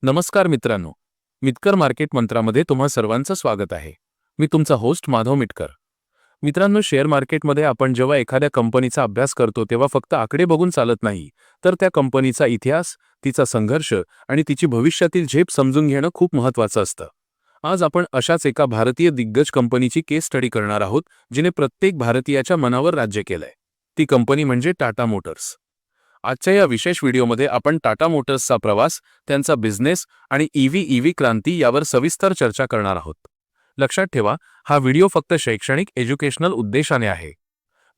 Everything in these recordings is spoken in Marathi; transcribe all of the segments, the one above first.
नमस्कार मित्रांनो, मितकर मार्केट मंत्रामध्ये तुम्हा सर्वांचं स्वागत आहे. मी तुमचा होस्ट माधव मिटकर. मित्रांनो, शेअर मार्केटमध्ये आपण जेव्हा एखाद्या कंपनीचा अभ्यास करतो तेव्हा फक्त आकडे बघून चालत नाही, तर त्या कंपनीचा इतिहास, तिचा संघर्ष आणि तिची भविष्यातील झेप समजून घेणं खूप महत्त्वाचं असतं. आज आपण अशाच एका भारतीय दिग्गज कंपनीची केस स्टडी करणार आहोत, जिने प्रत्येक भारतीयाच्या मनावर राज्य केलंय. ती कंपनी म्हणजे टाटा मोटर्स. आजच्या या विशेष व्हिडिओमध्ये आपण टाटा मोटर्सचा प्रवास, त्यांचा बिझनेस आणि ईव्ही क्रांती यावर सविस्तर चर्चा करणार आहोत. लक्षात ठेवा, हा व्हिडिओ फक्त शैक्षणिक एज्युकेशनल उद्देशाने आहे.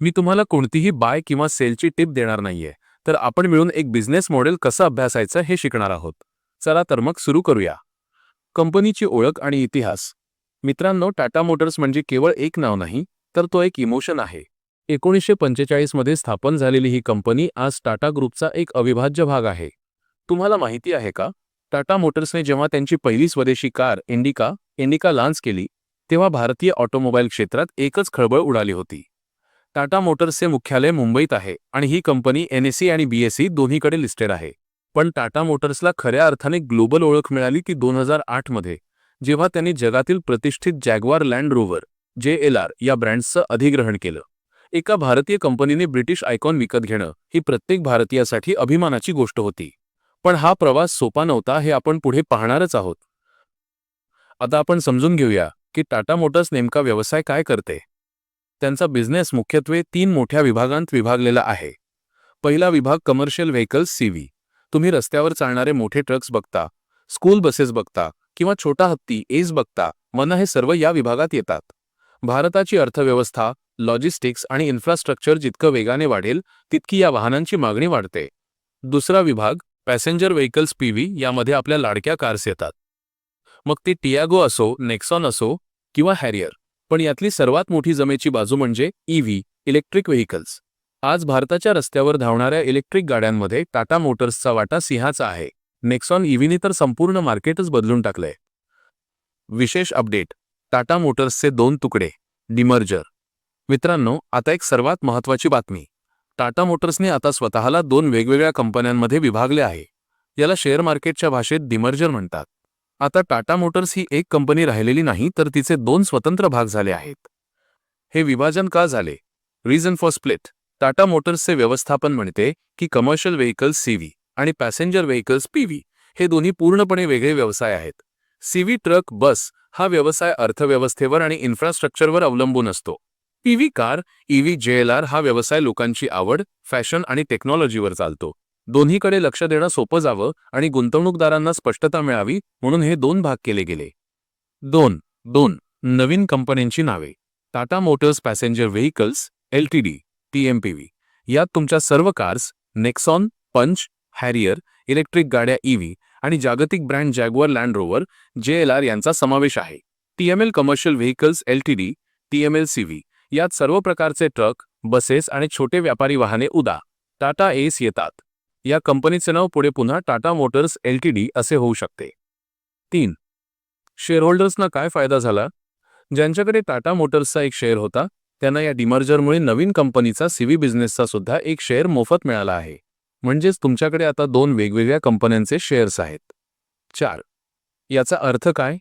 मी तुम्हाला कोणतीही बाय किंवा सेलची टिप देणार नाहीये, तर आपण मिळून एक बिझनेस मॉडेल कसं अभ्यासायचं हे शिकणार आहोत. चला तर मग सुरू करूया. कंपनीची ओळख आणि इतिहास. मित्रांनो, टाटा मोटर्स म्हणजे केवळ एक नाव नाही, तर तो एक इमोशन आहे. 1945 मध्ये स्थापन झालेली ही कंपनी आज टाटा ग्रुपचा एक अविभाज्य भाग आहे. तुम्हाला माहिती आहे का, टाटा मोटर्सने जेव्हा त्यांची पहिली स्वदेशी कार इंडिका लॉन्च केली, तेव्हा भारतीय ऑटोमोबाईल क्षेत्रात एकच खळबळ उडाली होती. टाटा मोटर्सचे मुख्यालय मुंबईत आहे आणि ही कंपनी NSE आणि BSE दोन्हीकडे लिस्टेड आहे. पण टाटा मोटर्सला खऱ्या अर्थाने ग्लोबल ओळख मिळाली ती 2008 मध्ये, जेव्हा त्यांनी जगातील प्रतिष्ठित जॅग्वार लँड रोव्हर JLR या ब्रँड्सचं अधिग्रहण केलं. एका भारतीय कंपनीने ब्रिटिश आयकॉन विकत घेणं ही प्रत्येक भारतीयासाठी अभिमानाची गोष्ट होती. पण हा प्रवास सोपा नव्हता, हे आपण पुढे पाहणारच आहोत. आता आपण समजून घेऊया की टाटा मोटर्स नेमका व्यवसाय काय करते. त्यांचा बिझनेस मुख्यत्वे 3 मोठ्या विभागांत विभागलेला आहे. पहिला विभाग कमर्शियल व्हेकल्स CV. तुम्ही रस्त्यावर चालणारे मोठे ट्रक्स बघता, स्कूल बसेस बघता किंवा छोटा हत्ती एस बघता, हे सर्व या विभागात येतात. भारताची अर्थव्यवस्था, लॉजिस्टिक्स आणि इन्फ्रास्ट्रक्चर जितकं वेगाने वाढेल, तितकी या वाहनांची मागणी वाढते. दुसरा विभाग पॅसेंजर व्हेकल्स PV. यामध्ये आपल्या लाडक्या कार्स येतात. मग ते टियागो असो, नेक्सॉन असो किंवा हॅरियर. पण यातली सर्वात मोठी जमेची बाजू म्हणजे EV, इलेक्ट्रिक व्हेकल्स. आज भारताच्या रस्त्यावर धावणाऱ्या इलेक्ट्रिक गाड्यांमध्ये टाटा मोटर्सचा वाटा सिंहाचा आहे. नेक्सॉन EVने तर संपूर्ण मार्केटच बदलून टाकलंय. विशेष अपडेट. टाटा मोटर्सचे 2 तुकडे. डिमर्जर. मित्रांनो, आता एक सर्वात महत्त्वाची बातमी. टाटा मोटर्सने आता स्वतःला 2 वेगवेगळ्या कंपन्यांमध्ये विभागले आहे. याला शेअर मार्केटच्या भाषेत डिमर्जर म्हणतात. आता टाटा मोटर्स ही एक कंपनी राहिलेली नाही, तर तिचे 2 स्वतंत्र भाग झाले आहेत. हे विभाजन का झाले? Reason for split. टाटा मोटर्सचे व्यवस्थापन म्हणते की कमर्शियल व्हेकल्स CV आणि पॅसेंजर व्हेकल्स PV हे दोन्ही पूर्णपणे वेगळे व्यवसाय आहेत. CV ट्रक, बस हा व्यवसाय अर्थव्यवस्थेवर आणि इन्फ्रास्ट्रक्चरवर अवलंबून असतो. PV कार, EV JLR हा व्यवसाय लोकांची आवड, फॅशन आणि टेक्नॉलॉजीवर चालतो. दोन्हीकडे लक्ष देणं सोपं जावं आणि गुंतवणूकदारांना स्पष्टता मिळावी म्हणून हे 2 भाग केले गेले. 2 नवीन कंपन्यांची नावे. Tata Motors passenger vehicles LTD TMPV. यात तुमच्या सर्व कार्स, नेक्सॉन, पंच, हॅरियर, इलेक्ट्रिक गाड्या EV आणि जागतिक brand Jaguar land Rover JLR यांचा समावेश आहे. TML commercial vehicles LTD TML CV. यात सर्व प्रकारचे ट्रक, बसेस आणि छोटे व्यापारी वाहने उदा. टाटा एस येतात. या कंपनीचे नाव पुढे पुन्हा टाटा मोटर्स LTD असे होऊ शकते. 3 शेअरहोल्डर्सना काय फायदा झाला? ज्यांच्याकडे टाटा मोटर्सचा एक शेअर होता, त्यांना या डिमर्जरमुळे नवीन कंपनीचा CV बिझनेसचा सुद्धा एक शेअर मोफत मिळाला आहे. म्हणजेच तुमच्याकडे आता 2 वेगवेगळ्या कंपन्यांचे शेअर्स आहेत. 4 याचा अर्थ काय?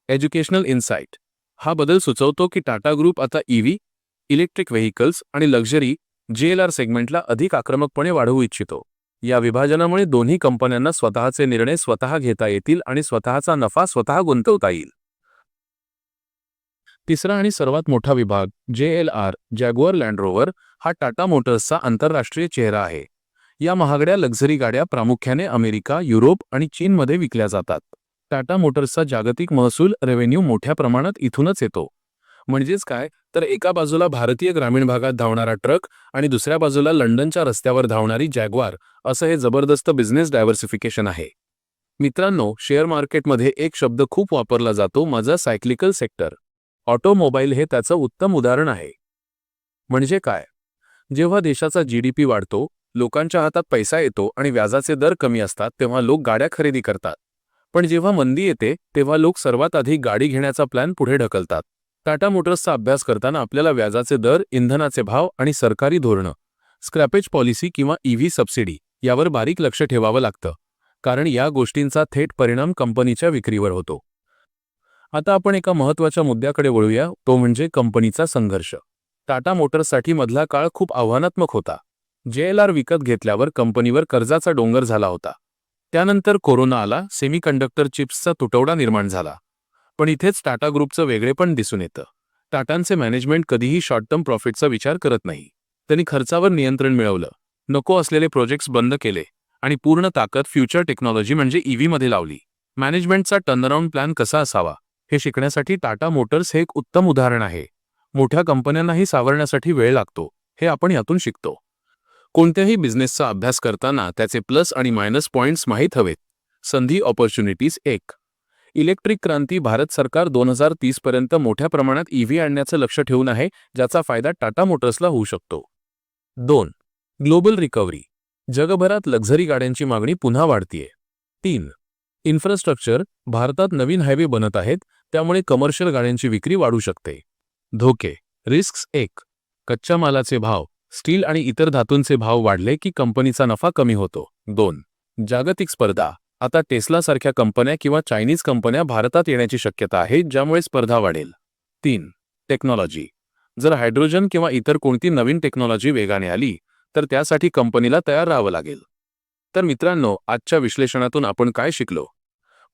Educational insight. हा बदल सुचवतो की टाटा ग्रुप आता EV, इलेक्ट्रिक व्हेकल्स आणि लक्झरी JLR सेगमेंटला अधिक आक्रमकपणे वाढवू इच्छितो. या विभाजनामुळे दोन्ही कंपन्यांना स्वतःचे निर्णय स्वतः घेता येतील आणि स्वतःचा नफा स्वतः गुंतवता येईल. तिसरा आणि सर्वात मोठा विभाग JLR जॅग्वार लँड रोव्हर हा टाटा मोटर्सचा आंतरराष्ट्रीय चेहरा आहे. या महागड्या लक्झरी गाड्या प्रामुख्याने अमेरिका, युरोप आणि चीनमध्ये विकल्या जातात. टाटा मोटर्सचा जागतिक महसूल रेव्हेन्यू मोठ्या प्रमाणात इथूनच येतो. म्हणजेच काय, तर एका बाजूला भारतीय ग्रामीण भागात धावणारा ट्रक आणि दुसऱ्या बाजूला लंडनच्या रस्त्यावर धावणारी जॅग्वार, असं हे जबरदस्त बिझनेस डायव्हर्सिफिकेशन आहे. मित्रांनो, शेअर मार्केटमध्ये एक शब्द खूप वापरला जातो, माझा सायक्लिकल सेक्टर. ऑटोमोबाईल हे त्याचं उत्तम उदाहरण आहे. म्हणजे काय? जेव्हा देशाचा GDP वाढतो, लोकांच्या हातात पैसा येतो आणि व्याजाचे दर कमी असतात, तेव्हा लोक गाड्या खरेदी करतात. पण जेव्हा मंदी येते, तेव्हा लोक सर्वात आधी गाडी घेण्याचा प्लॅन पुढे ढकलतात. टाटा मोटर्सचा अभ्यास करताना आपल्याला व्याजाचे दर, इंधनाचे भाव आणि सरकारी धोरणं, स्क्रॅपेज पॉलिसी किंवा EV सबसिडी यावर बारीक लक्ष ठेवावं लागतं. कारण या गोष्टींचा थेट परिणाम कंपनीच्या विक्रीवर होतो. आता आपण एका महत्त्वाच्या मुद्द्याकडे वळूया, तो म्हणजे कंपनीचा संघर्ष. टाटा मोटर्ससाठी मधला काळ खूप आव्हानात्मक होता. JLR विकत घेतल्यावर कंपनीवर कर्जाचा डोंगर झाला होता. त्यानंतर कोरोना आला, सेमीकंडक्टर चिप्सचा तुटवडा निर्माण झाला. पण इथेच टाटा ग्रुपचं वेगळेपण दिसून येतं. टाटांचे मॅनेजमेंट कधीही शॉर्ट टर्म प्रॉफिटचा विचार करत नाही. त्यांनी खर्चावर नियंत्रण मिळवलं, नको असलेले प्रोजेक्ट्स बंद केले आणि पूर्ण ताकद फ्युचर टेक्नॉलॉजी म्हणजे ईव्हीमध्ये लावली. मॅनेजमेंटचा टर्नअराउंड प्लॅन कसा असावा हे शिकण्यासाठी टाटा मोटर्स हे एक उत्तम उदाहरण आहे. मोठ्या कंपन्यांनाही सावरण्यासाठी वेळ लागतो, हे आपण यातून शिकतो. कोणत्याही बिझनेसचा अभ्यास करताना त्याचे प्लस आणि मायनस पॉइंट्स माहीत हवेत. संधी ऑपॉर्च्युनिटीज. 1. इलेक्ट्रिक क्रांती. भारत सरकार 2030 पर्यंत मोठ्या प्रमाणात ईव्ही आणण्याचं लक्ष ठेवून आहे, ज्याचा फायदा टाटा मोटर्सला होऊ शकतो. 2. Global recovery. जगभरात लक्झरी गाड्यांची मागणी पुन्हा वाढतीये. 3. इन्फ्रास्ट्रक्चर. भारतात नवीन हायवे बनत आहेत, त्यामुळे कमर्शियल गाड्यांची विक्री वाढू शकते. धोके. रिस्क्स. 1. कच्च्या मालाचे भाव. स्टील आणि इतर धातूंचे भाव वाढले की कंपनीचा नफा कमी होतो. 2. जागतिक स्पर्धा. आता टेस्लासारख्या कंपन्या किंवा चायनीज कंपन्या भारतात येण्याची शक्यता आहे, ज्यामुळे स्पर्धा वाढेल. 3. टेक्नॉलॉजी. जर हायड्रोजन किंवा इतर कोणती नवीन टेक्नॉलॉजी वेगाने आली तर त्यासाठी कंपनीला तयार राहावं लागेल. तर मित्रांनो, आजच्या विश्लेषणातून आपण काय शिकलो?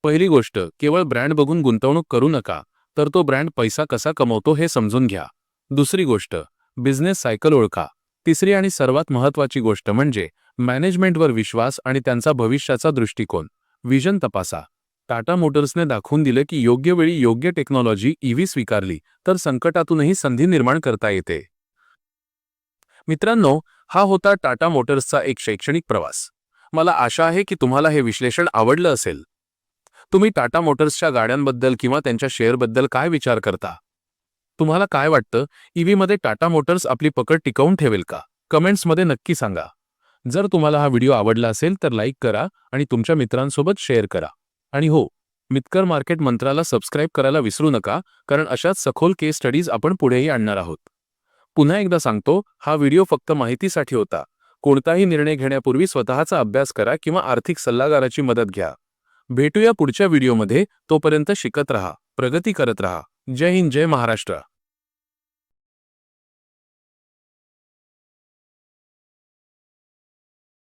पहिली गोष्ट, केवळ ब्रँड बघून गुंतवणूक करू नका, तर तो ब्रँड पैसा कसा कमवतो हे समजून घ्या. दुसरी गोष्ट, बिझनेस सायकल ओळखा. तिसरी आणि सर्वात महत्त्वाची गोष्ट म्हणजे मॅनेजमेंटवर विश्वास आणि त्यांचा भविष्याचा दृष्टिकोन, विजन तपासा. टाटा मोटर्सने दाखवून दिलं की योग्य वेळी योग्य टेक्नॉलॉजी ईव्ही स्वीकारली तर संकटातूनही संधी निर्माण करता येते. मित्रांनो, हा होता टाटा मोटर्सचा एक शैक्षणिक प्रवास. मला आशा आहे की तुम्हाला हे विश्लेषण आवडलं असेल. तुम्ही टाटा मोटर्सच्या गाड्यांबद्दल किंवा त्यांच्या शेअरबद्दल काय विचार करता? तुम्हाला काय वाटतं, ईव्हीमध्ये टाटा मोटर्स आपली पकड टिकवून ठेवेल का? कमेंट्समध्ये नक्की सांगा. जर तुम्हाला हा व्हिडिओ आवडला असेल तर लाईक करा आणि तुमच्या मित्रांसोबत शेअर करा. आणि हो, मित्कर मार्केट मंत्राला सबस्क्राईब करायला विसरू नका, कारण अशाच सखोल केस स्टडीज आपण पुढेही आणणार आहोत. पुन्हा एकदा सांगतो, हा व्हिडिओ फक्त माहितीसाठी होता. कोणताही निर्णय घेण्यापूर्वी स्वतःचा अभ्यास करा किंवा आर्थिक सल्लागाराची मदत घ्या. भेटूया पुढच्या व्हिडिओमध्ये. तोपर्यंत शिकत रहा, प्रगती करत रहा. जय हिंद, जय महाराष्ट्र.